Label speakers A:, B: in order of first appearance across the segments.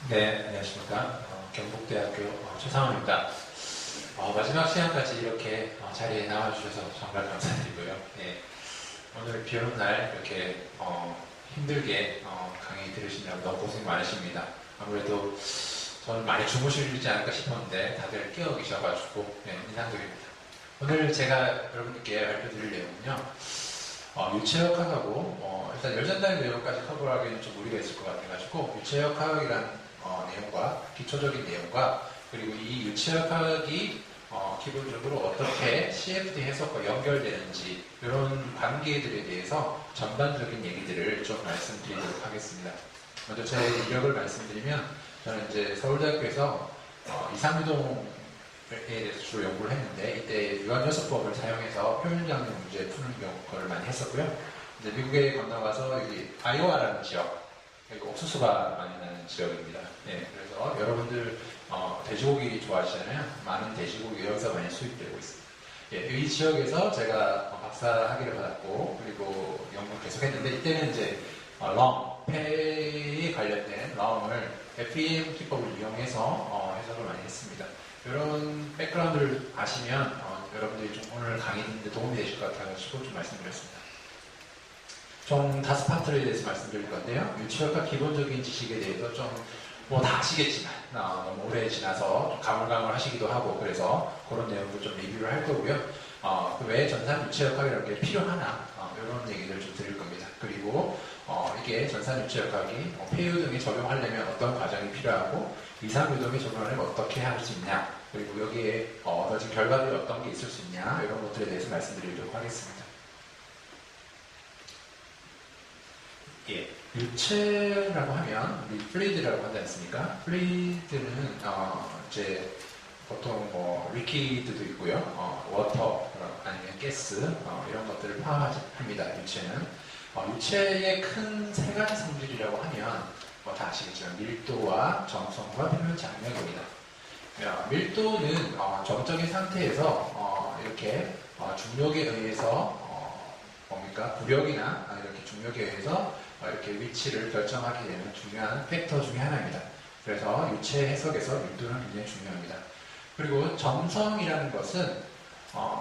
A: 네, 안녕하십니까. 경북대학교 최상원입니다. 마지막 시간까지 이렇게 자리에 나와주셔서 정말 감사드리고요. 예, 오늘 비 오는 날 이렇게 힘들게 강의 들으시느라고 너무 고생 많으십니다. 아무래도 저는 많이 주무시지 않을까 싶었는데 다들 깨어 계셔가지고 인상적입니다. 오늘 제가 여러분들께 발표드릴 내용은요. 유체역학하고 일단 열전달 내용까지 커버하기에는 좀 무리가 있을 것 같아가지고 유체역학이란 내용과 기초적인 내용과 그리고 이 유체역학이 기본적으로 어떻게 CFD 해석과 연결되는지 이런 관계들에 대해서 전반적인 얘기들을 좀 말씀드리도록 하겠습니다. 먼저 제 이력을 말씀드리면 저는 이제 서울대학교에서 이상유동에 대해서 주로 연구를 했는데 이때 유한요소법을 사용해서 표현장애 문제 푸는 걸 많이 했었고요. 이제 미국에 건너가서 여기 아이오와라는 지역, 그리고 옥수수가 많이 나는 지역입니다. 네, 그래서 여러분들 돼지고기 좋아하시잖아요. 많은 돼지고기 여기서 많이 수입되고 있습니다. 예, 이 지역에서 제가 박사 학위를 받았고 그리고 연구를 계속했는데 이때는 이제 폐에 관련된 럼을 FEM 기법을 이용해서 해석을 많이 했습니다. 이런 백그라운드를 아시면 여러분들이 좀 오늘 강의 듣는데 도움이 되실 것 같아서 좀 말씀드렸습니다. 총 5파트에 대해서 말씀드릴 건데요. 유체역학 기본적인 지식에 대해서 좀 다 아시겠지만 너무 오래 지나서 좀 가물가물 하시기도 하고 그래서 그런 내용도 좀 리뷰를 할 거고요. 왜 전산 유체역학이라는 게 필요하나 이런 얘기를 좀 드릴 겁니다. 그리고 이게 전산 유체역학이 폐유등에 적용하려면 어떤 과정이 필요하고 이상유동에 적용하려면 어떻게 할 수 있냐 그리고 여기에 얻어진 결과들이 어떤 게 있을 수 있냐 이런 것들에 대해서 말씀드리도록 하겠습니다. 예, 유체라고 하면 우리 플루이드라고 하지 않습니까? 플루이드는 이제 보통 리퀴드도 있고요, 워터 아니면 가스 이런 것들을 포함합니다. 유체는 유체의 큰 세 가지 성질이라고 하면 다 아시겠지만 밀도와 점성과 표면 장력입니다. 밀도는 정적인 상태에서 이렇게 중력에 의해서 부력이나 이렇게 중력에 의해서 이렇게 위치를 결정하게 되는 중요한 팩터 중에 하나입니다. 그래서 유체 해석에서 밀도는 굉장히 중요합니다. 그리고 점성이라는 것은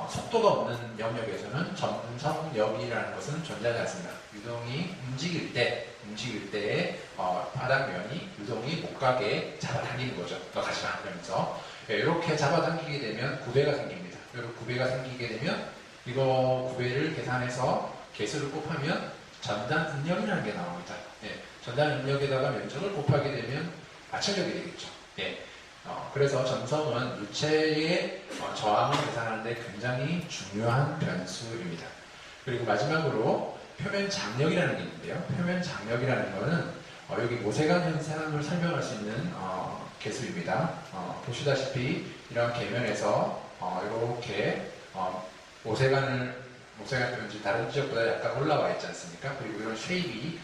A: 속도가 없는 영역에서는 점성력이라는 것은 존재하지 않습니다. 유동이 움직일 때에 바닥면이 유동이 못 가게 잡아당기는 거죠. 너 가지 마 그러면서 이렇게 잡아당기게 되면 구배가 생깁니다. 이렇게 구배가 생기게 되면 이거 구배를 계산해서 개수를 곱하면 전단 응력이라는 게 나옵니다. 전단 응력에다가 면적을 곱하게 되면 마찰력이 되겠죠. 그래서 점성은 유체의 저항을 계산하는데 굉장히 중요한 변수입니다. 그리고 마지막으로 표면 장력이라는 게 있는데요. 표면 장력이라는 것은 여기 모세관 현상을 설명할 수 있는 개수입니다. 보시다시피 이런 계면에서 이렇게 모세관 표면이 다른 지역보다 약간 올라와 있지 않습니까? 그리고 이런 쉐입이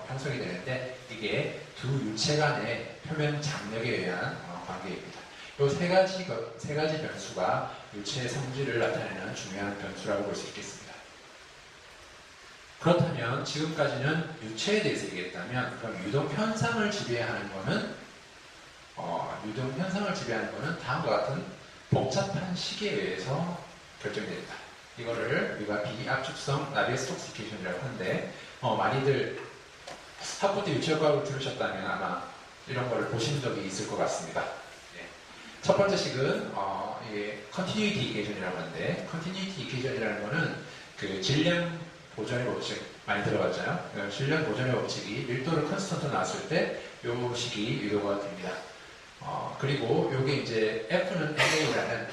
A: 형성이 되는데 이게 두 유체 간의 표면 장력에 의한 관계입니다. 이 세 가지 변수가 유체의 성질을 나타내는 중요한 변수라고 볼 수 있겠습니다. 그렇다면 지금까지는 유체에 대해서 얘기했다면 그럼 유동 현상을 지배하는 거는 다음과 같은 복잡한 식에 의해서 결정됩니다. 이거를 우리가 비압축성 나비에스톡시케이션이라고 하는데 많이들 학부 때 유체역학을 들으셨다면 아마 이런 거를 보신 적이 있을 것 같습니다. 첫 번째 식은 이게 컨티뉴이티 이퀘이션이라고 하는데 컨티뉴이티 이퀘이션이라는 거는 그 질량 보존의 법칙 많이 들어봤잖아요. 질량 보존의 법칙이 밀도를 컨스턴트 놨을 때 이 식이 유도가 됩니다. 그리고 이게 이제 F는 NA라는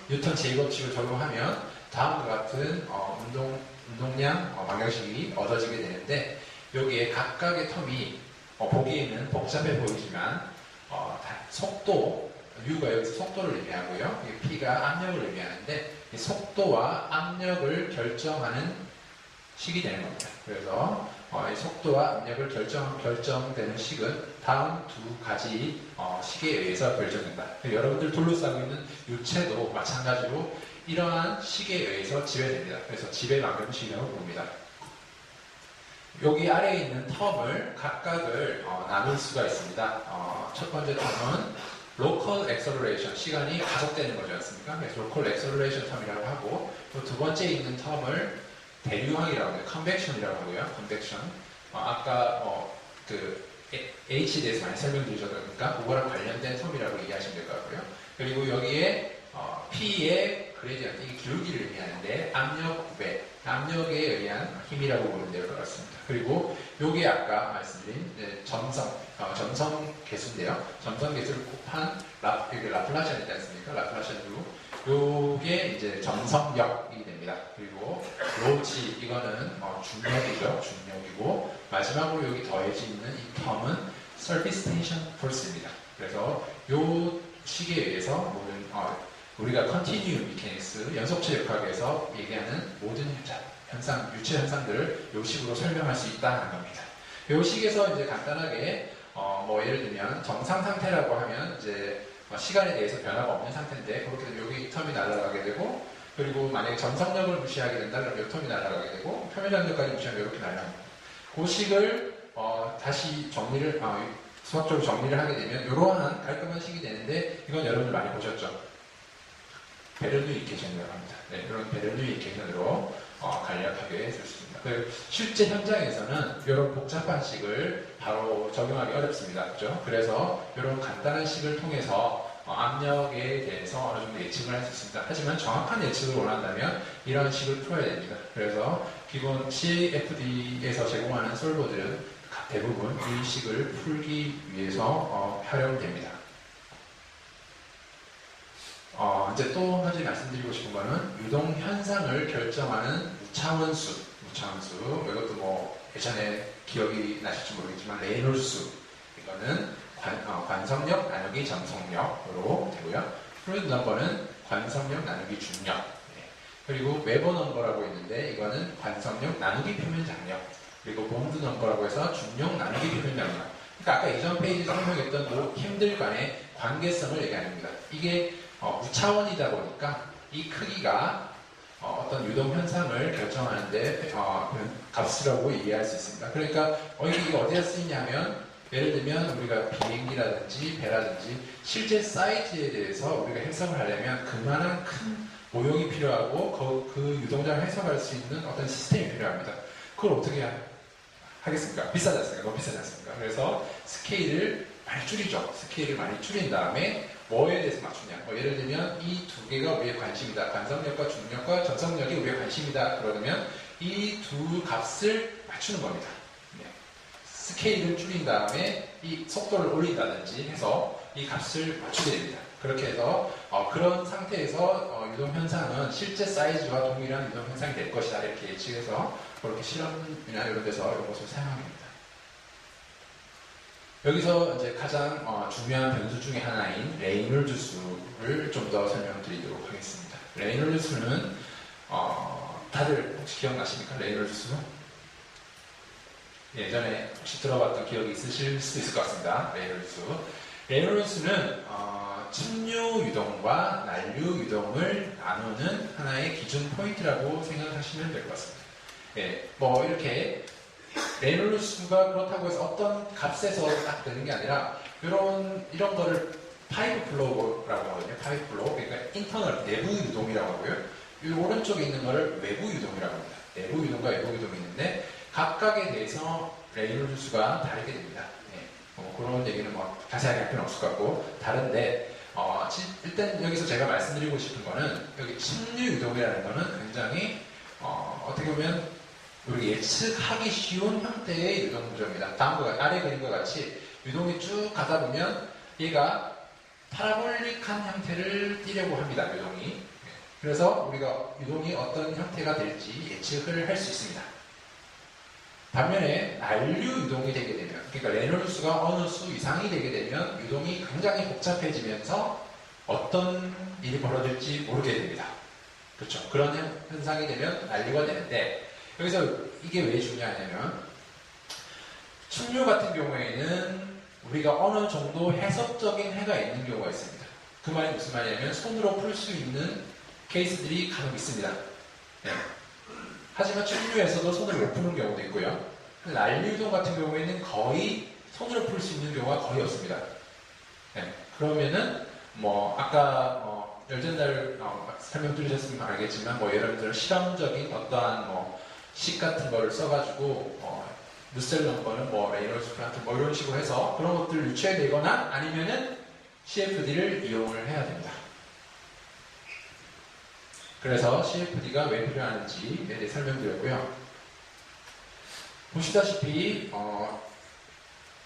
A: 뉴턴 제2법칙을 적용하면 다음과 같은 운동량 방정식이 얻어지게 되는데 여기에 각각의 텀이 보기에는 복잡해 보이지만 속도, U가 여기서 속도를 의미하고요. P가 압력을 의미하는데 이 속도와 압력을 결정하는 식이 되는 겁니다. 그래서 이 속도와 압력을 결정되는 식은 다음 두 가지 식에 의해서 결정된다. 여러분들 둘러싸고 있는 유체도 마찬가지로 이러한 식에 의해서 지배됩니다. 그래서 지배 방정식이라고 부릅니다. 여기 아래에 있는 텀을 각각을 나눌 수가 있습니다. 첫 번째 텀은 local acceleration, 시간이 가속되는 거지 않습니까? 그래서 local acceleration 텀이라고 하고, 또 두 번째 있는 텀을 대류항이라고 해요. convection이라고 하고요. convection. 아까 그 H에 대해서 많이 설명드리셨으니까 그거랑 관련된 텀이라고 이해하시면 될 것 같고요. 그리고 여기에 P의 그레디언트, 이게 기울기를 의미하는데 압력 구배, 압력에 의한 힘이라고 보면 될 것 같습니다. 그리고 요게 아까 말씀드린 점성 계수인데요. 점성 계수를 곱한 여기 라플라시안 있지 않습니까? 라플라시안 루. 요게 이제 점성력이 됩니다. 그리고 로지, 이거는 중력이죠. 중력이고, 마지막으로 여기 더해져 있는 이 텀은 surface tension force입니다. 그래서 요 식에 의해서 모든 우리가 continuum mechanics, 연속체 역학에서 얘기하는 모든 현상, 유체 현상들을 이 식으로 설명할 수 있다는 겁니다. 이 식에서 이제 간단하게 예를 들면 정상 상태라고 하면 이제 시간에 대해서 변화가 없는 상태인데, 그렇게 되면 여기 텀이 날아가게 되고, 그리고 만약에 점성력을 무시하게 된다 그러면 이 텀이 날아가게 되고, 표면장력까지 무시하면 이렇게 날아갑니다. 그 식을 다시 정리를 수학적으로 정리를 하게 되면 이러한 깔끔한 식이 되는데, 이건 여러분들 많이 보셨죠? 베르누이 이퀘이션이라고 합니다. 네, 이런 베르누이 이퀘이션으로 간략하게 쓸 수 있습니다. 실제 현장에서는 이런 복잡한 식을 바로 적용하기 어렵습니다. 그렇죠? 그래서 이런 간단한 식을 통해서 압력에 대해서 어느 정도 예측을 할 수 있습니다. 하지만 정확한 예측을 원한다면 이런 식을 풀어야 됩니다. 그래서 기본 CFD에서 제공하는 솔버들은 대부분 이 식을 풀기 위해서 활용됩니다. 이제 또 한 가지 말씀드리고 싶은 거는 유동 현상을 결정하는 무차원수. 이것도 예전에 기억이 나실지 모르겠지만 레이놀스. 이거는 관성력 나누기 점성력으로 되고요. 프로이드 넘버는 관성력 나누기 중력. 네. 그리고 웨버 넘버라고 있는데 이거는 관성력 나누기 표면 장력. 그리고 본드 넘버라고 해서 중력 나누기 표면 장력. 그러니까 아까 이전 페이지에서 설명했던 힘들 간의 관계성을 얘기합니다. 이게 무차원이다 보니까 이 크기가 어떤 유동 현상을 결정하는데 값이라고 이해할 수 있습니다. 그러니까 이게 어디에 쓰이냐면, 예를 들면 우리가 비행기라든지 배라든지 실제 사이즈에 대해서 우리가 해석을 하려면 그만한 큰 모형이 필요하고 그 유동장을 해석할 수 있는 어떤 시스템이 필요합니다. 그걸 어떻게 하겠습니까? 비싸지 않습니까? 너무 비싸지 않습니까? 그래서 스케일을 많이 줄이죠. 스케일을 많이 줄인 다음에 뭐에 대해서 맞추냐. 예를 들면 이 두 개가 우리의 관심이다. 관성력과 중력과 전성력이 우리의 관심이다. 그러면 이 두 값을 맞추는 겁니다. 네. 스케일을 줄인 다음에 이 속도를 올린다든지 해서 이 값을 맞추게 됩니다. 그렇게 해서 그런 상태에서 유동현상은 실제 사이즈와 동일한 유동현상이 될 것이다. 이렇게 예측해서 그렇게 실험이나 이런 데서 이것을 사용합니다. 여기서 이제 가장 중요한 변수 중에 하나인 레이놀즈 수를 좀 더 설명드리도록 하겠습니다. 레이놀즈 수는 다들 혹시 기억나십니까? 레이놀즈 수? 예전에 혹시 들어봤던 기억이 있으실 수 있을 것 같습니다. 레이놀즈 수. 레이놀즈 수는 침류 유동과 난류 유동을 나누는 하나의 기준 포인트라고 생각하시면 될 것 같습니다. 예, 이렇게 레이놀드 수가 그렇다고 해서 어떤 값에서 딱 되는 게 아니라 이런 거를 파이프 플로우라고 하거든요. 파이프 플로우. 그러니까 인터널, 내부 유동이라고 하고요. 이 오른쪽에 있는 거를 외부 유동이라고 합니다. 내부 유동과 외부 유동이 있는데 각각에 대해서 레이놀드 수가 다르게 됩니다. 네. 그런 얘기는 자세하게 할 필요는 없을 것 같고 다른데 일단 여기서 제가 말씀드리고 싶은 거는 여기 침류 유동이라는 거는 굉장히 어떻게 보면 우리가 예측하기 쉬운 형태의 유동 구조입니다. 아래 그림과 같이 유동이 쭉 가다 보면 얘가 파라볼릭한 형태를 띠려고 합니다. 유동이. 그래서 우리가 유동이 어떤 형태가 될지 예측을 할 수 있습니다. 반면에 난류 유동이 되게 되면, 그러니까 레놀드 수가 어느 수 이상이 되게 되면 유동이 굉장히 복잡해지면서 어떤 일이 벌어질지 모르게 됩니다. 그렇죠. 그런 현상이 되면 난류가 되는데, 여기서 이게 왜 중요하냐면 침류 같은 경우에는 우리가 어느 정도 해석적인 해가 있는 경우가 있습니다. 그 말이 무슨 말이냐면 손으로 풀 수 있는 케이스들이 간혹 있습니다. 네. 하지만 침류에서도 손을 못 푸는 경우도 있고요. 난류동 같은 경우에는 거의 손으로 풀 수 있는 경우가 거의 없습니다. 네. 그러면은 뭐 아까 열전달 설명드리셨으면 알겠지만 뭐 여러분들 실험적인 어떠한 식 같은 거를 써가지고 누셀 넘버는 레이놀스 플란트 이런 식으로 해서 그런 것들을 유추해내거나 아니면은 CFD를 이용을 해야 됩니다. 그래서 CFD가 왜 필요한지에 대해 설명드렸고요. 보시다시피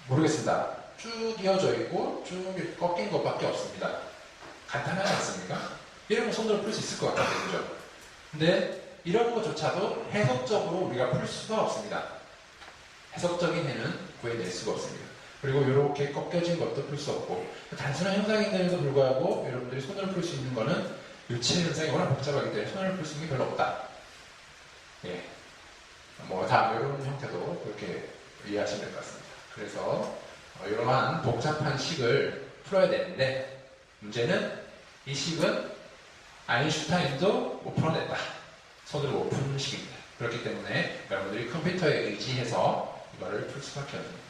A: 모르겠습니다. 쭉 이어져 있고 쭉 꺾인 것밖에 없습니다. 간단하지 않습니까? 이런 거 손으로 풀 수 있을 것 같아요. 그죠? 근데 이런 것조차도 해석적으로 우리가 풀 수가 없습니다. 해석적인 해는 구해낼 수가 없습니다. 그리고 이렇게 꺾여진 것도 풀 수 없고 단순한 현상인데도 불구하고 여러분들이 손으로 풀 수 있는 거는 유체 현상이 워낙 복잡하기 때문에 손으로 풀 수 있는 게 별로 없다. 예. 다 이런 형태도 그렇게 이해하시면 될 것 같습니다. 그래서 이러한 복잡한 식을 풀어야 되는데 문제는 이 식은 아인슈타인도 못 풀어냈다. 손으로 못 푸는 식입니다. 그렇기 때문에 여러분들이 컴퓨터에 의지해서 이거를 풀 수밖에 없습니다.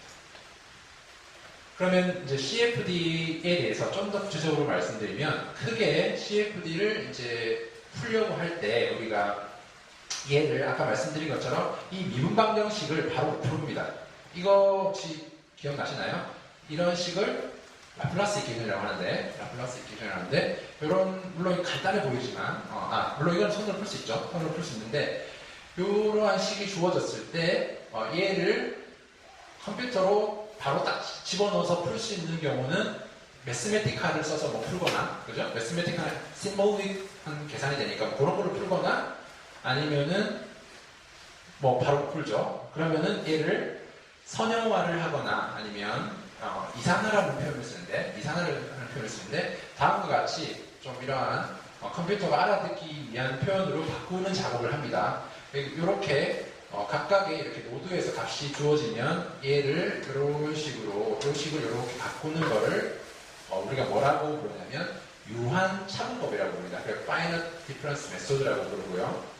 A: 그러면 이제 CFD에 대해서 좀 더 구체적으로 말씀드리면 크게 CFD를 이제 풀려고 할 때 우리가 얘를 아까 말씀드린 것처럼 이 미분방정식을 바로 풉니다. 이거 혹시 기억나시나요? 이런 식을 라플라스 이퀘이션이라고 하는데 이런 물론 간단해 보이지만 물론 이건 손으로 풀 수 있죠. 손으로 풀 수 있는데 이러한 식이 주어졌을 때 얘를 컴퓨터로 바로 딱 집어넣어서 풀 수 있는 경우는 매스매틱카를 써서 풀거나 그죠? 매스매틱카는 심볼릭한 계산이 되니까 그런 걸로 풀거나 아니면은 바로 풀죠. 그러면은 얘를 선형화를 하거나 아니면 이산화라는 표현을 쓰는데 다음과 같이 좀 이러한 컴퓨터가 알아듣기 위한 표현으로 바꾸는 작업을 합니다. 이렇게 각각의 이렇게 노드에서 값이 주어지면 얘를 이런 식으로 이렇게 바꾸는 거를 우리가 뭐라고 부르냐면 유한 차분법이라고 부릅니다. 그래서 Finite Difference Method라고 부르고요.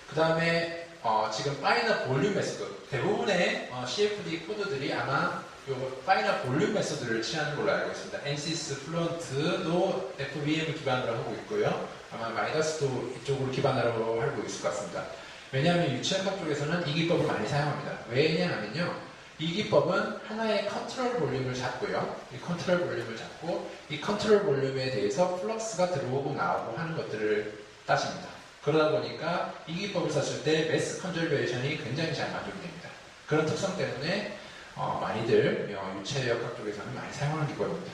A: 그 다음에 지금 Finite Volume Method 대부분의 CFD 코드들이 아마 이 Finite Volume Method를 취하는 걸로 알고 있습니다. ANSYS, Fluent도 FVM을 기반으로 하고 있고요. 아마 마이더스도 이쪽으로 기반으로 알고 있을 것 같습니다. 왜냐하면 유치학과 쪽에서는 이 기법을 많이 사용합니다. 왜냐하면요. 이 기법은 하나의 컨트롤 볼륨을 잡고요. 이 컨트롤 볼륨을 잡고 이 컨트롤 볼륨에 대해서 플럭스가 들어오고 나오고 하는 것들을 따집니다. 그러다 보니까 이 기법을 썼을 때 매스 컨저베이션이 굉장히 잘 만족됩니다. 그런 특성 때문에 많이들 유체역학 쪽에서는 많이 사용하는 기법입니다.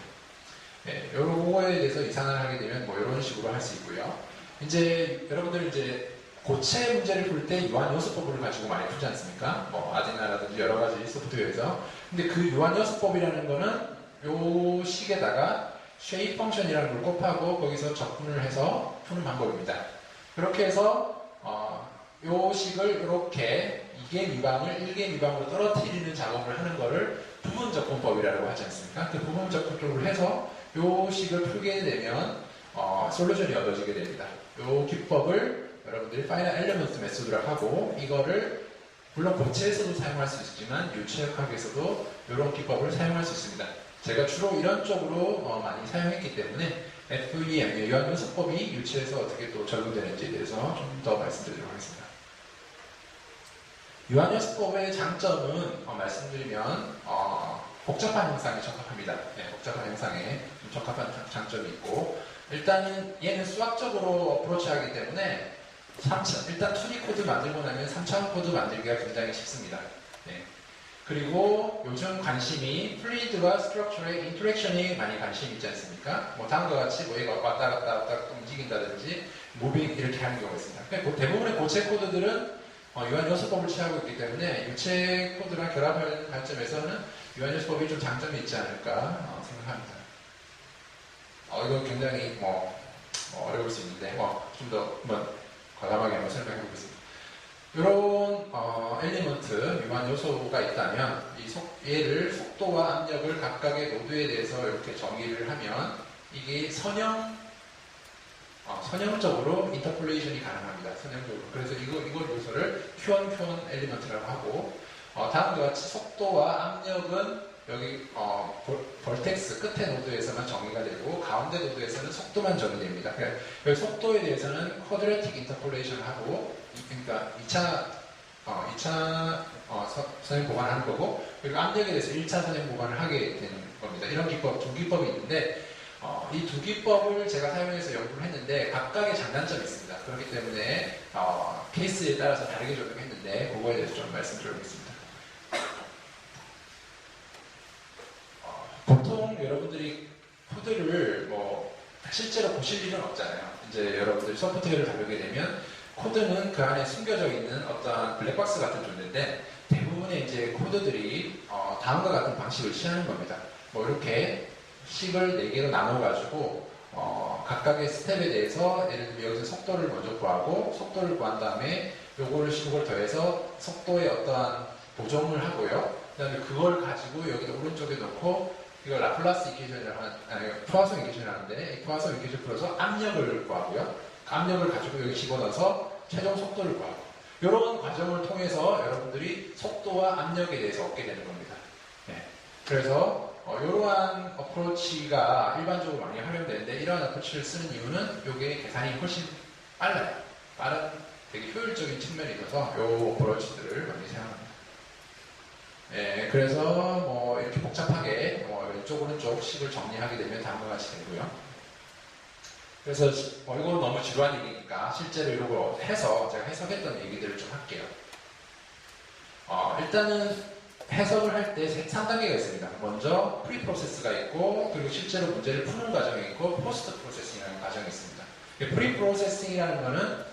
A: 네, 요거에 대해서 이산화를 하게 되면 이런 식으로 할 수 있고요. 이제 여러분들 이제 고체 문제를 풀 때 유한요소법을 가지고 많이 풀지 않습니까? 아디나라든지 여러 가지 소프트웨어에서. 근데 그 유한요소법이라는 거는 요 식에다가 쉐입 펑션이라는 걸 곱하고 거기서 적분을 해서 푸는 방법입니다. 그렇게 해서 요 식을 이렇게 2개 미방을 1개 미방으로 떨어뜨리는 작업을 하는 거를 부분적분법이라고 하지 않습니까? 그 부분적분법을 해서 요 식을 풀게 되면 솔루션이 얻어지게 됩니다. 요 기법을 여러분들이 Finite Element Method라고 하고 이거를 물론 고체에서도 사용할 수 있지만 유체역학에서도 이런 기법을 사용할 수 있습니다. 제가 주로 이런 쪽으로 많이 사용했기 때문에 FEM, 유한요소법이 유체에서 어떻게 또 적용되는지에 대해서 좀 더 말씀드리도록 하겠습니다. 유한요소법의 장점은 말씀드리면 복잡한 형상에 적합합니다. 네, 복잡한 형상에 좀 적합한 장점이 있고 일단은 얘는 수학적으로 어프로치하기 때문에 일단 2D 코드 만들고 나면 3차원 코드 만들기가 굉장히 쉽습니다. 네. 그리고 요즘 관심이 플루이드와 스트럭처의 인터랙션이 많이 관심이 있지 않습니까? 다음과 같이 얘가 왔다 갔다 움직인다든지 무빙 이렇게 하는 경우가 있습니다. 대부분의 고체 코드들은 유한요소법을 취하고 있기 때문에 유체 코드랑 결합할 관점에서는 유한요소법이 좀 장점이 있지 않을까 생각합니다. 이거 굉장히 어려울 수 있는데 좀 더 과감하게 한번 설명해 보겠습니다. 이런 엘리먼트, 유한 요소가 있다면 얘를 속도와 압력을 각각의 노드에 대해서 이렇게 정의를 하면 이게 선형 선형적으로 인터폴레이션이 가능합니다. 선형적으로. 그래서 이걸 요소를 Q1 엘리먼트라고 하고, 다음과 같이 속도와 압력은 여기 벌텍스 끝에 노드에서만 정의가 되고 가운데 노드에서는 속도만 정의됩니다. 그러니까 여기 속도에 대해서는 쿼드래틱 인터폴레이션을 하고, 그러니까 2차 선형 보관하는 거고, 그리고 압력에 대해서 1차 선형 보관을 하게 되는 겁니다. 이런 기법, 두 기법이 있는데, 이 두 기법을 제가 사용해서 연구를 했는데 각각의 장단점이 있습니다. 그렇기 때문에 케이스에 따라서 다르게 적용했는데 그거에 대해서 좀 말씀드리겠습니다. 보통 여러분들이 코드를 실제로 보실 일은 없잖아요. 이제 여러분들이 소프트웨어를 다루게 되면 코드는 그 안에 숨겨져 있는 어떤 블랙박스 같은 존재인데 대부분의 이제 코드들이 다음과 같은 방식을 취하는 겁니다. 이렇게 식을 4개로 나눠가지고 각각의 스텝에 대해서 예를 들면 여기서 속도를 먼저 구하고 속도를 구한 다음에 요거를 더해서 속도의 어떠한 보정을 하고요. 그 다음에 그걸 가지고 여기 오른쪽에 놓고 이걸 라플라스 이퀘이션이라고 푸아송 이퀘이션을 하는데 이 푸아송 이퀘이션 풀어서 압력을 구하고요. 압력을 가지고 여기 집어넣어서 최종 속도를 구하고 이런 과정을 통해서 여러분들이 속도와 압력에 대해서 얻게 되는 겁니다. 네. 그래서 이러한 어프로치가 일반적으로 많이 활용되는데 이러한 어프로치를 쓰는 이유는 이게 계산이 훨씬 빨라요. 빠른 되게 효율적인 측면이 있어서 이 어프로치들을 많이 사용합니다. 네, 그래서 이렇게 복잡하게 왼쪽 오른쪽 식을 정리하게 되면 다음과 같이 되고요. 그래서 이거 너무 지루한 얘기니까 실제로 이걸 해서 제가 해석했던 얘기들을 좀 할게요. 일단은 해석을 할 때 3단계가 있습니다. 먼저 프리 프로세스가 있고 그리고 실제로 문제를 푸는 과정이 있고 포스트 프로세싱이라는 과정이 있습니다. 프리 프로세싱이라는 거는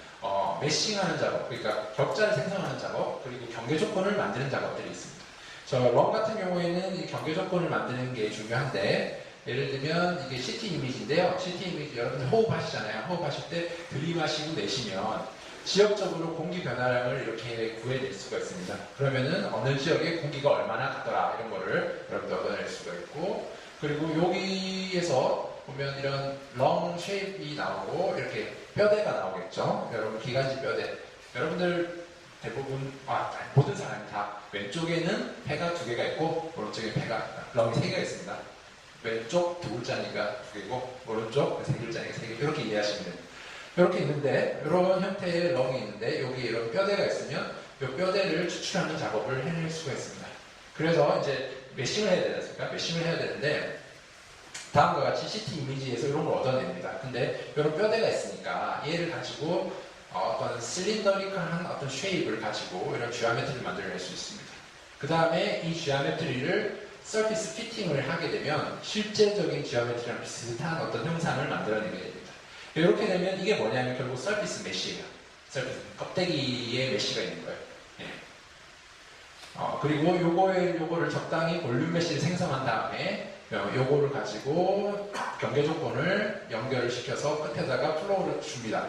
A: 매싱하는 작업, 그러니까 격자를 생성하는 작업, 그리고 경계 조건을 만드는 작업들이 있습니다. 런 같은 경우에는 이 경계 조건을 만드는 게 중요한데 예를 들면 이게 CT 이미지인데요. CT 이미지 여러분들 호흡하시잖아요. 호흡하실 때 들이마시고 내쉬면 지역적으로 공기 변화량을 이렇게 구해낼 수가 있습니다. 그러면은 어느 지역에 공기가 얼마나 가더라 이런 거를 여러분들 얻어낼 수가 있고 그리고 여기에서 보면 이런 렁 쉐입이 나오고 이렇게 뼈대가 나오겠죠. 여러분 기관지 뼈대. 여러분들 대부분 모든 사람이 다 왼쪽에는 폐가 2개가 있고 오른쪽에 렁이 3개가 있습니다. 왼쪽 2글자니까 2개고 오른쪽 3글자니까 3개 이렇게 이해하시면 됩니다. 이렇게 있는데 이런 형태의 렁이 있는데 여기 이런 뼈대가 있으면 이 뼈대를 추출하는 작업을 해낼 수가 있습니다. 그래서 이제 메싱을 해야 되지 않습니까? 메싱을 해야 되는데 다음과 같이 CT 이미지에서 이런 걸 얻어냅니다. 근데 이런 뼈대가 있으니까 얘를 가지고 어떤 실린더리컬한 어떤 쉐입을 가지고 이런 지오메트리를 만들어낼 수 있습니다. 그 다음에 이 지오메트리를 서피스 피팅을 하게 되면 실제적인 지오메트리랑 비슷한 어떤 형상을 만들어내게 됩니다. 이렇게 되면 이게 뭐냐면 결국 서피스 메쉬예요. 서피스 껍데기에 메쉬가 있는 거예요. 예. 그리고 요거를 적당히 볼륨 메쉬를 생성한 다음에 요거를 가지고 경계 조건을 연결을 시켜서 끝에다가 플로우를 줍니다.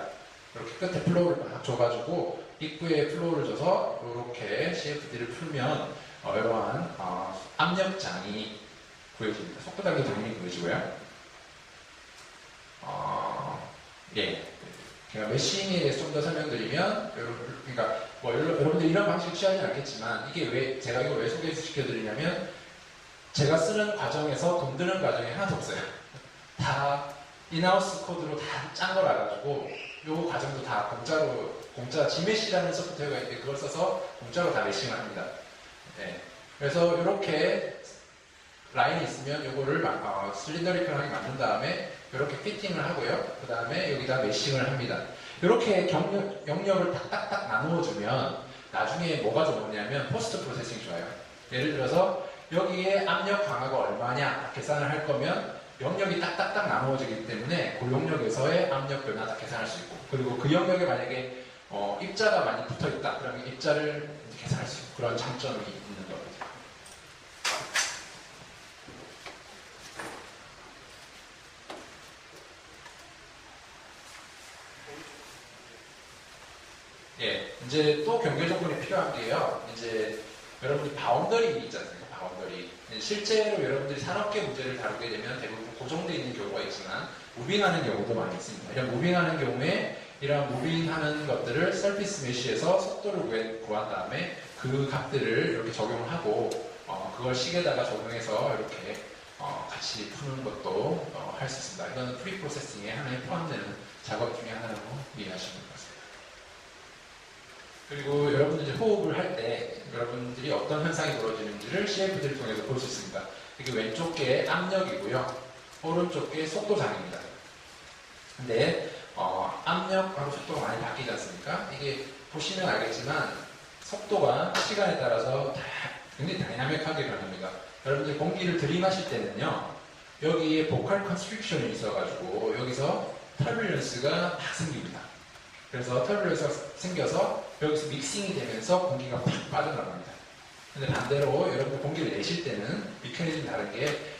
A: 이렇게 끝에 플로우를 막 줘가지고 입구에 플로우를 줘서 이렇게 CFD를 풀면 이러한 압력장이 구해집니다. 속도 단계 당연히 구해지고요. 예. 제가 메싱에 대해서 좀 더 설명드리면, 그러니까 여러분들 이런 방식을 취하지 않겠지만 이게 제가 이걸 왜 소개시켜드리냐면 제가 쓰는 과정에서 돈 드는 과정이 하나도 없어요. 다 인하우스 코드로 다 짠 거라 가지고 요 과정도 다 공짜 Gmesh라는 소프트웨어가 있는데 그걸 써서 공짜로 다 메싱을 합니다. 네. 그래서 이렇게 라인이 있으면 요거를 실린더리컬하게 만든 다음에 이렇게 피팅을 하고요. 그 다음에 여기다 메싱을 합니다. 이렇게 영역을 딱딱딱 나누어주면 나중에 뭐가 좋으냐면 포스트 프로세싱이 좋아요. 예를 들어서 여기에 압력 강화가 얼마냐 계산을 할 거면 영역이 딱딱딱 나누어지기 때문에 그 영역에서의 압력 변화 다 계산할 수 있고 그리고 그 영역에 만약에 입자가 많이 붙어있다 그러면 입자를 계산할 수 있고 그런 장점이 있는 겁니다. 예, 이제 또 경계 조건이 필요한 게요. 이제 여러분이 바운더리 있지 않습니까? 바운더리. 실제로 여러분들이 산업계 문제를 다루게 되면 대부분 고정되어 있는 경우가 있지만 무빙하는 경우도 많이 있습니다. 이런 무빙하는 경우에 이런 무빙하는 것들을 서피스 메쉬에서 속도를 구한 다음에 그 값들을 이렇게 적용을 하고 그걸 식에다가 적용해서 이렇게 같이 푸는 것도 할 수 있습니다. 이건 프리 프로세싱에 하나에 포함되는 작업 중에 하나라고 이해하시면 될 것 같습니다. 그리고 여러분들 이제 호흡을 할 때 여러분들이 어떤 현상이 벌어지는지를 CFD를 통해서 볼 수 있습니다. 이게 왼쪽 게 압력이고요. 오른쪽 게 속도장입니다. 근데 압력하고 속도가 많이 바뀌지 않습니까? 이게 보시면 알겠지만 속도가 시간에 따라서 굉장히 다이나믹하게 변합니다. 여러분들 공기를 들이마실 때는요, 여기에 보컬 컨스트릭션이 있어가지고 여기서 터뷸런스가 막 생깁니다. 그래서 터뷸런스가 생겨서 여기서 믹싱이 되면서 공기가 팍 빠져나갑니다. 근데 반대로 여러분들 공기를 내실 때는 미케니즘이 다른 게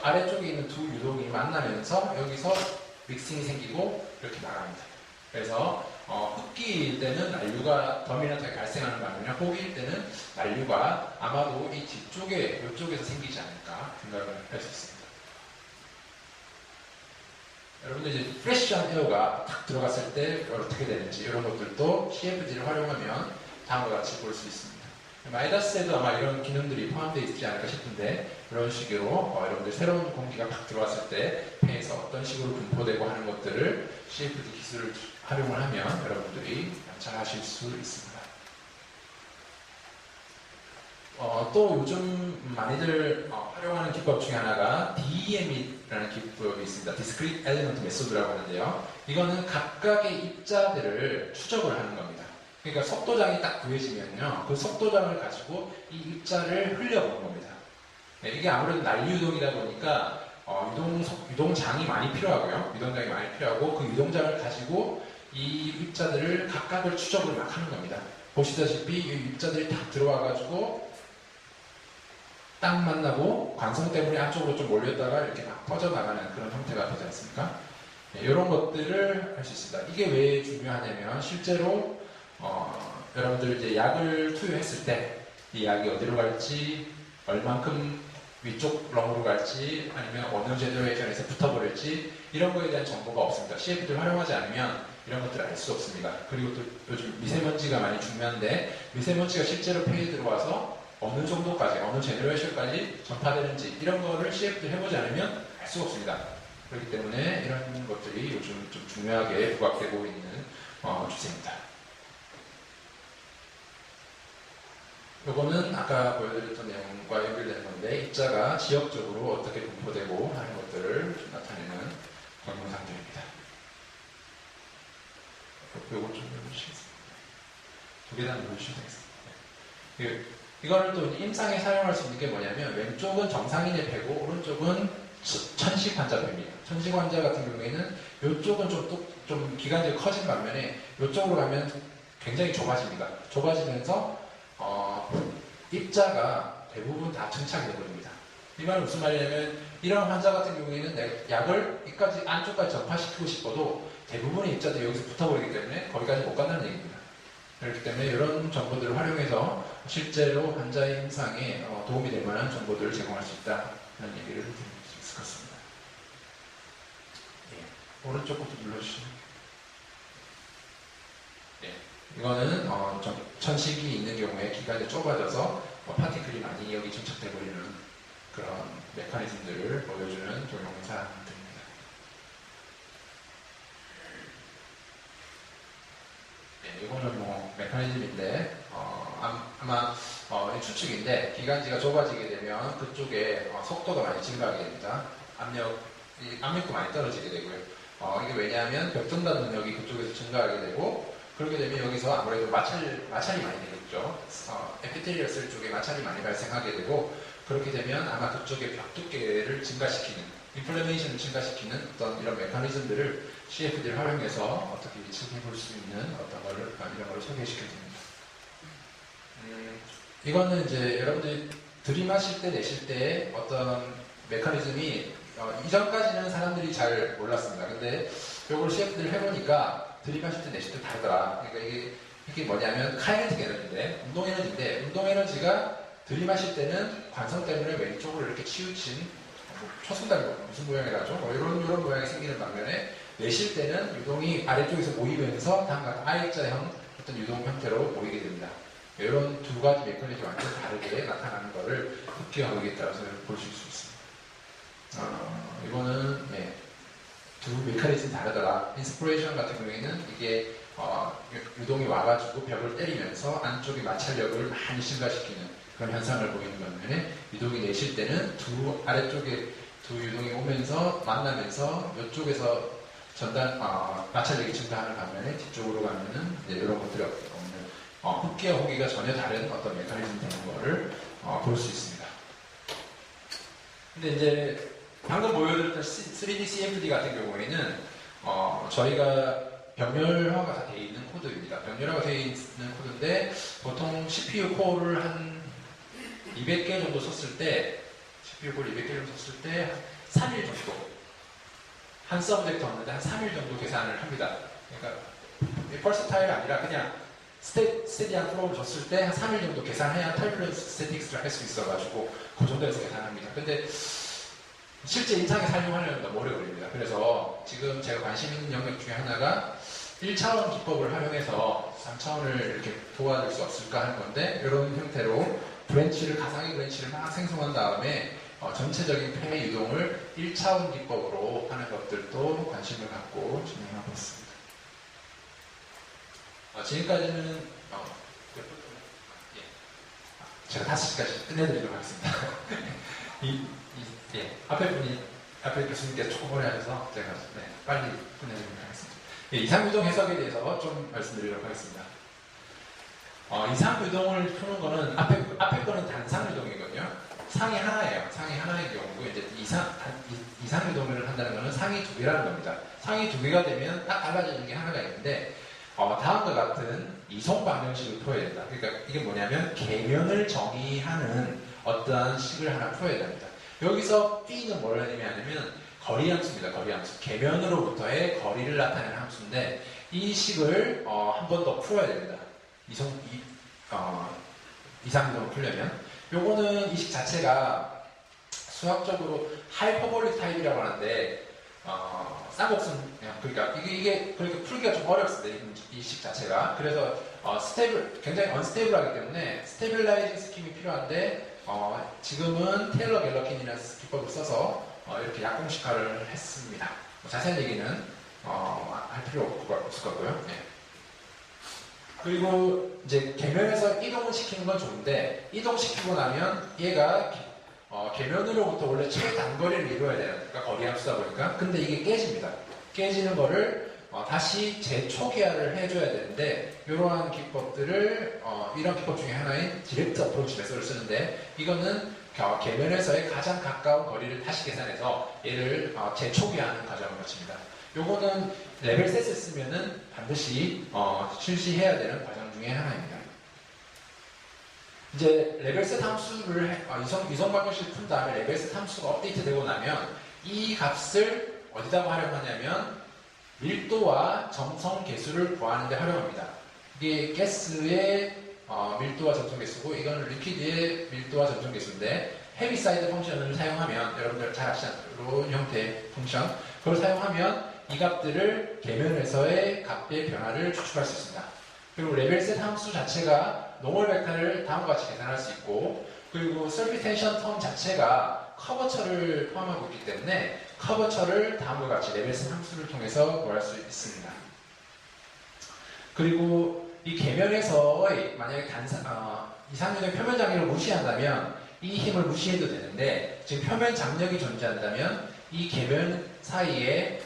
A: 아래쪽에 있는 두 유동이 만나면서 여기서 믹싱이 생기고 이렇게 나갑니다. 그래서 흡기일 때는 난류가 더미넌트하게 발생하는 반면에 호기일 때는 난류가 아마도 이 뒤쪽에 이쪽에서 생기지 않을까 생각을 할 수 있습니다. 여러분들 이제 프레시한 에어가 탁 들어갔을 때 어떻게 되는지 이런 것들도 CFD를 활용하면 다음과 같이 볼 수 있습니다. 마이다스에도 아마 이런 기능들이 포함되어 있지 않을까 싶은데 이런 식으로 여러분들 새로운 공기가 팍 들어왔을 때 폐에서 어떤 식으로 분포되고 하는 것들을 CFD 기술을 활용을 하면 여러분들이 잘 하실 수 있습니다. 또 요즘 많이들 활용하는 기법 중에 하나가 DEM이라는 기법이 있습니다. Discrete Element Method라고 하는데요. 이거는 각각의 입자들을 추적을 하는 겁니다. 그러니까 속도장이 딱 구해지면요, 그 속도장을 가지고 이 입자를 흘려보는 겁니다. 네, 이게 아무래도 난류유동이다 보니까 유동장이 많이 필요하고요. 유동장이 많이 필요하고 그 유동장을 가지고 이 입자들을 각각을 추적을 막 하는 겁니다. 보시다시피 이 입자들이 딱 들어와가지고 딱 만나고 관성 때문에 안쪽으로 좀 몰렸다가 이렇게 막 퍼져나가는 그런 형태가 되지 않습니까? 네, 이런 것들을 할 수 있습니다. 이게 왜 중요하냐면 실제로 여러분들 이제 약을 투여했을 때 이 약이 어디로 갈지, 얼만큼 위쪽 렁으로 갈지, 아니면 어느 제너레이션에서 붙어버릴지 이런 거에 대한 정보가 없습니다. CFD를 활용하지 않으면 이런 것들을 알 수 없습니다. 그리고 또 요즘 미세먼지가 많이 중요한데 미세먼지가 실제로 폐에 들어와서 어느 정도까지, 어느 제너레이션까지 전파되는지 이런 거를 CFD 해보지 않으면 알 수가 없습니다. 그렇기 때문에 이런 것들이 요즘 좀 중요하게 부각되고 있는 추세입니다. 요거는 아까 보여드렸던 내용과 연결되는 건데 입자가 지역적으로 어떻게 분포되고 하는 것들을 좀 나타내는 동영상들입니다. 요거 좀 보여주시겠습니다. 두 개 다 보여주시면 되겠습니다. 이거를 또 임상에 사용할 수 있는 게 뭐냐면 왼쪽은 정상인의 배고 오른쪽은 천식 환자 배입니다. 천식 환자 같은 경우에는 이쪽은 좀 기관지가 커진 반면에 이쪽으로 가면 굉장히 좁아집니다. 좁아지면서 입자가 대부분 다 정착이 되버립니다. 이 말은 무슨 말이냐면 이런 환자 같은 경우에는 약을 이까지 안쪽까지 전파시키고 싶어도 대부분의 입자들이 여기서 붙어버리기 때문에 거기까지 못 간다는 얘기입니다. 그렇기 때문에 이런 정보들을 활용해서 실제로 환자의 임상에 도움이 될 만한 정보들을 제공할 수 있다는 얘기를 드릴 수 있을 것 같습니다. 예. 오른쪽 것도 눌러주시면. 예. 이거는 천식이 있는 경우에 기관이 좁아져서 파티클이 많이 여기 정착돼 버리는 그런 메커니즘들을 보여주는 동영상들입니다. 네, 이거는 메커니즘인데 아마 추측인데 기관지가 좁아지게 되면 그쪽에 속도가 많이 증가하게 됩니다. 압력도 많이 떨어지게 되고요. 이게 왜냐하면 벽등단 능력이 그쪽에서 증가하게 되고 그렇게 되면 여기서 아무래도 마찰이 많이 되겠죠. 에피텔리얼셀 쪽에 마찰이 많이 발생하게 되고 그렇게 되면 아마 그쪽의 벽 두께를 증가시키는 인플레메이션을 증가시키는 어떤 이런 메커니즘들을 CFD를 활용해서 어떻게 예측해 볼 수 있는 어떤 거를 이런 걸 소개시켜 드립니다. 이거는 이제 여러분들이 들이마실 때 내실 때 어떤 메커니즘이 이전까지는 사람들이 잘 몰랐습니다. 근데 이걸 CFD를 해보니까 들이마실 때 내실 때 다르더라. 그러니까 이게 뭐냐면 카이네틱 에너지인데 운동 에너지가 들이마실 때는 관성 때문에 왼쪽으로 이렇게 치우친 초승달 무슨 모양이라죠? 이런 모양이 생기는 반면에 내쉴 때는 유동이 아래쪽에서 모이면서 다음과 같은 I자형 어떤 유동 형태로 모이게 됩니다. 이런 두 가지 메커니즘이 완전 다르게 나타나는 것을 흡기하고 있다고 보실 수 있습니다. 이거는 두 메커니즘이 다르더라. 인스피레이션 같은 경우에는 이게 유동이 와가지고 벽을 때리면서 안쪽에 마찰력을 많이 증가시키는 그런 현상을 보이는 반면에 유동이 내쉴 때는 아래쪽에 두 유동이 오면서 만나면서 이쪽에서 마찰력이 증가하는 반면에 뒤쪽으로 가면은 이런 것들이 없는 흡기와 호기가 전혀 다른 어떤 메커니즘이 되는 것을 볼 수 있습니다. 근데 이제 방금 보여드렸던 3D CFD 같은 경우에는 저희가 병렬화가 다 되어 있는 코드입니다. 병렬화가 되어 있는 코드인데 보통 CPU 코어를 한 200개 정도 썼을 때 CPU 코어를 200개 정도 썼을 때 3일 정도 한 서브젝트 없는데 한 3일 정도 계산을 합니다. 그러니까 퍼스타일이 아니라 그냥 스테디한 플로우를 줬을 때 한 3일 정도 계산해야 털뷸런스 스태틱스를 할 수 있어가지고 그 정도에서 계산합니다. 근데 실제 인상에 사용하려면 너무 오래 걸립니다. 그래서 지금 제가 관심 있는 영역 중에 하나가 1차원 기법을 활용해서 3차원을 이렇게 도와줄 수 없을까 하는 건데 이런 형태로 가상의 브랜치를 막 생성한 다음에 전체적인 폐 유동을 1차원 기법으로 하는 것들도 관심을 갖고 진행하고 있습니다. 지금까지는 제가 5시까지 끝내드리도록 하겠습니다. 앞에 교수님께서 조금 오래 하셔서 제가 빨리 끝내드리도록 하겠습니다. 이상유동 해석에 대해서 좀 말씀드리도록 하겠습니다. 이상유동을 푸는 거는 앞에 거는 단상유동이거든요. 상이 하나예요. 상이 하나인 경우고 이제 이상유동을 한다는 거는 상이 2개라는 겁니다. 상이 2개가 되면 딱 달라지는 게 하나가 있는데 다음과 같은 이송 방정식을 풀어야 된다. 그러니까 이게 뭐냐면 계면을 정의하는 어떠한 식을 하나 풀어야 됩니다. 여기서 B는 뭘 의미하냐면 거리함수입니다. 거리함수. 계면으로부터의 거리를 나타내는 함수인데 이 식을 한 번 더 풀어야 됩니다. 이상유동을 풀려면 요거는 이 식 자체가 수학적으로 하이퍼볼릭 타입이라고 하는데 쌍곡선 그러니까 이게 그렇게 풀기가 좀 어렵습니다. 이 식 자체가. 그래서 굉장히 언스테이블하기 때문에 스테빌라이징 스킴이 필요한데 지금은 테일러 갤러킨이라는 기법을 써서 이렇게 약공식화를 했습니다. 자세한 얘기는 할 필요 없을 것 같고요. 네. 그리고 이제 계면에서 이동을 시키는 건 좋은데 이동시키고 나면 얘가 계면으로부터 원래 최단거리를 이루어야 돼요. 그러니까 거리함수다 보니까. 근데 이게 깨집니다. 깨지는 거를 다시 재초기화를 해줘야 되는데 이러한 기법들을 이런 기법 중에 하나인 디렉트 어프로치 메소드를 쓰는데 이거는 계면에서의 가장 가까운 거리를 다시 계산해서 얘를 재초기화하는 과정을 거칩니다. 요거는 레벨 셋을 쓰면은 반드시 실시해야 되는 과정 중에 하나입니다. 이제 레벨 셋 함수를 이성 방정식을 푼 다음에 레벨 셋 함수가 업데이트되고 나면 이 값을 어디다가 활용하냐면 밀도와 점성 계수를 구하는 데 활용합니다. 이게 가스의 밀도와 점성 계수고 이거는 리퀴드의 밀도와 점성 계수인데 헤비사이드 펑션을 사용하면 여러분들 잘 아시는 이런 형태의 펑션 그걸 사용하면 이 값들을 계면에서의 값의 변화를 추출할 수 있습니다. 그리고 레벨 셋 함수 자체가 노멀 벡터를 다음과 같이 계산할 수 있고 그리고 서피텐션 텀 자체가 커버처를 포함하고 있기 때문에 커버처를 다음과 같이 레벨 셋 함수를 통해서 구할 수 있습니다. 그리고 이 계면에서의 만약에 이상유동 표면 장력을 무시한다면 이 힘을 무시해도 되는데 지금 표면 장력이 존재한다면 이 계면 사이에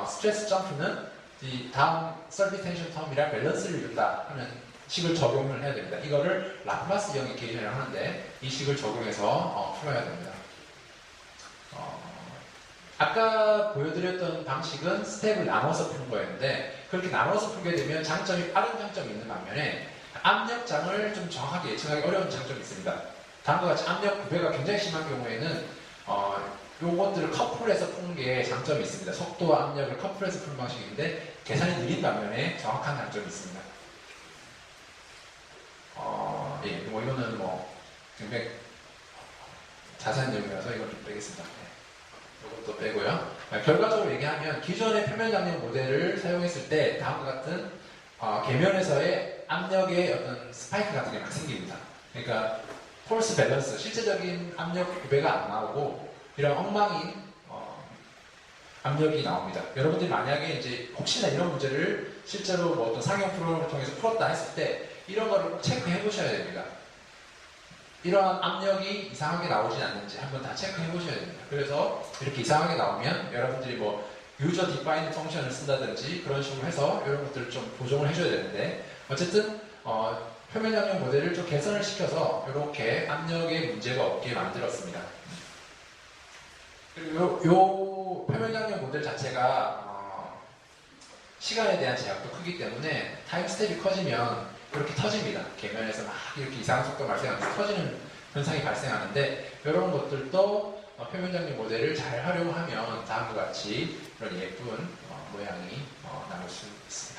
A: 스트레스 점프는 이 다음 서피텐션 텀이랑 밸런스를 이룬다 하는 식을 적용을 해야 됩니다. 이거를 라플라스형 이퀘이션이라고 하는데 이 식을 적용해서 풀어야 됩니다. 아까 보여드렸던 방식은 스텝을 나눠서 푸는 거였는데 그렇게 나눠서 풀게 되면 빠른 장점이 있는 반면에 압력장을 좀 정확하게 예측하기 어려운 장점이 있습니다. 다음과 같이 압력 구배가 굉장히 심한 경우에는 요것들을 커플해서 푸는 게 장점이 있습니다. 속도와 압력을 커플해서 푸는 방식인데 계산이 느린 반면에 정확한 장점이 있습니다. 이거는 굉장히 자세한 내용이라서 이걸 좀 빼겠습니다. 네. 이것도 빼고요. 결과적으로 얘기하면 기존의 표면 장력 모델을 사용했을 때 다음과 같은 계면에서의 압력의 어떤 스파이크 같은 게 막 생깁니다. 그러니까 폴스 밸런스, 실제적인 압력 구배가 안 나오고 이런 엉망인 압력이 나옵니다. 여러분들이 만약에 이제 혹시나 이런 문제를 실제로 뭐 어떤 상용 프로그램을 통해서 풀었다 했을 때 이런 거를 꼭 체크해 보셔야 됩니다. 이러한 압력이 이상하게 나오진 않는지 한번 다 체크해 보셔야 됩니다. 그래서 이렇게 이상하게 나오면 여러분들이 뭐 유저 디파인 펑션을 쓴다든지 그런 식으로 해서 이런 것들을 좀 보정을 해줘야 되는데 어쨌든 표면 장력 모델을 좀 개선을 시켜서 이렇게 압력에 문제가 없게 만들었습니다. 그리고 요 표면 장력 모델 자체가 시간에 대한 제약도 크기 때문에 타임 스텝이 커지면 이렇게 터집니다. 계면에서 막 이렇게 이상한 속도가 발생하면서 터지는 현상이 발생하는데 이런 것들도 표면 장력 모델을 잘 활용하면 다음과 같이 이런 예쁜 모양이 나올 수 있습니다.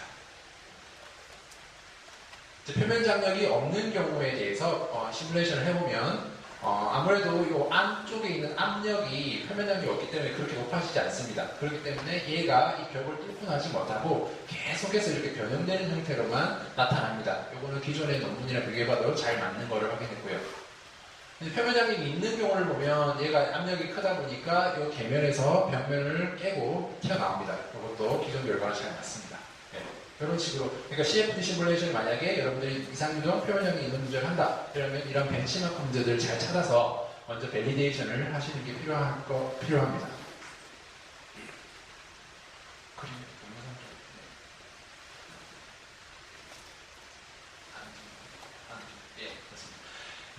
A: 표면 장력이 없는 경우에 대해서 시뮬레이션을 해보면 아무래도 이 안쪽에 있는 압력이 표면 장력이 없기 때문에 그렇게 높아지지 않습니다. 그렇기 때문에 얘가 이 벽을 뚫고 나지 못하고 계속해서 이렇게 변형되는 형태로만 나타납니다. 이거는 기존의 논문이랑 비교해봐도 잘 맞는 거를 확인했고요. 표면 장력이 있는 경우를 보면 얘가 압력이 크다 보니까 이 계면에서 벽면을 깨고 튀어나옵니다. 이것도 기존 결과랑 잘 맞습니다. 네. 이런 식으로, 그러니까 CFD 시뮬레이션 만약에 여러분들이 이상유동 표면형이 있는 문제를 한다. 그러면 이런 벤치마크 문제들을 잘 찾아서 먼저 밸리데이션을 하시는 게 필요합니다.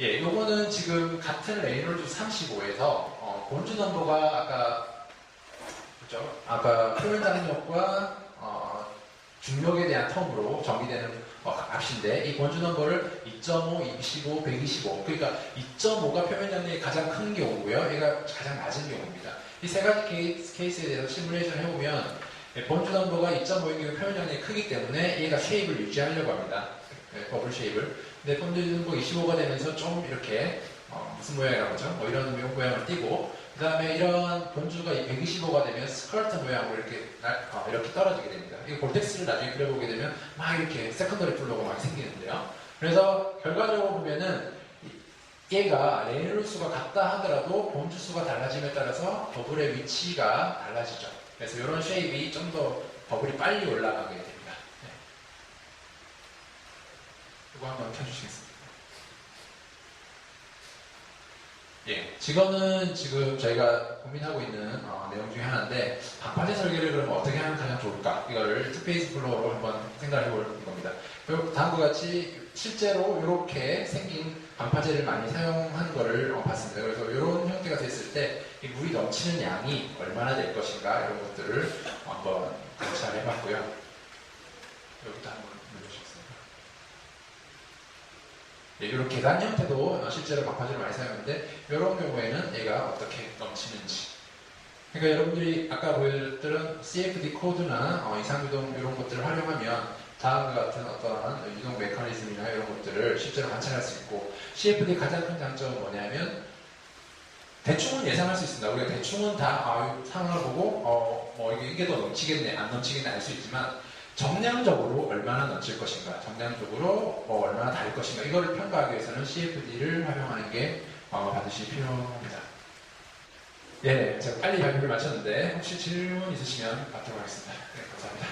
A: 예, 요거는 지금 같은 레이놀드 35에서 본주 넘버가 아까 표면 장력과 중력에 대한 텀으로 정의되는 값인데 이 본주 넘버를 2.5, 25, 125 그러니까 2.5가 표면 장력이 가장 큰 경우고요. 얘가 가장 낮은 경우입니다. 이 세 가지 케이스에 대해서 시뮬레이션을 해보면 본주 넘버가 2.5인 경우 표면 장력이 크기 때문에 얘가 쉐입을 유지하려고 합니다. 버블 쉐입을. 근데 본주 넘버 25가 되면서 좀 이렇게 무슨 모양이라고 하죠? 뭐 이런 모양을 띠고 그 다음에 이런 본주가 125가 되면 스커트 모양으로 이렇게 떨어지게 됩니다. 이 볼텍스를 나중에 그려보게 되면 막 이렇게 세컨더리 플로우가 많이 생기는데요. 그래서 결과적으로 보면은 얘가 레이놀드 수가 같다 하더라도 본주 수가 달라짐에 따라서 버블의 위치가 달라지죠. 그래서 이런 쉐입이 좀 더 버블이 빨리 올라가게 됩니다. 네. 이거 한번 켜주시겠습니다. 예, 이거는 지금 저희가 고민하고 있는 내용 중에 하나인데 방파제 설계를 그러면 어떻게 하면 가장 좋을까? 이거를 투페이스 플로어로 한번 생각을 해볼 겁니다. 그리고 다음과 같이 실제로 이렇게 생긴 방파제를 많이 사용하는 거를 봤습니다. 그래서 이런 형태가 됐을 때 이 물이 넘치는 양이 얼마나 될 것인가 이런 것들을 한번 관찰해 봤고요. 여기도 한번 눌러주시겠습니다. 예, 이런 계단 형태도 실제로 방파제를 많이 사용하는데 이런 경우에는 얘가 어떻게 넘치는지 그러니까 여러분들이 아까 보여드렸던 CFD 코드나 이상유동 이런 것들을 활용하면 다음과 같은 어떠한 유동 메커니즘이나 이런 것들을 실제로 관찰할 수 있고 CFD 가장 큰 장점은 뭐냐면 대충은 예상할 수 있습니다. 우리가 대충은 다 상황을 보고 이게 더 넘치겠네 안 넘치겠네 알 수 있지만 정량적으로 얼마나 넘칠 것인가 정량적으로 얼마나 다를 것인가 이거를 평가하기 위해서는 CFD를 활용하는 게 반드시 필요합니다. 예, 제가 빨리 발표를 마쳤는데 혹시 질문 있으시면 받도록 하겠습니다. 네, 감사합니다.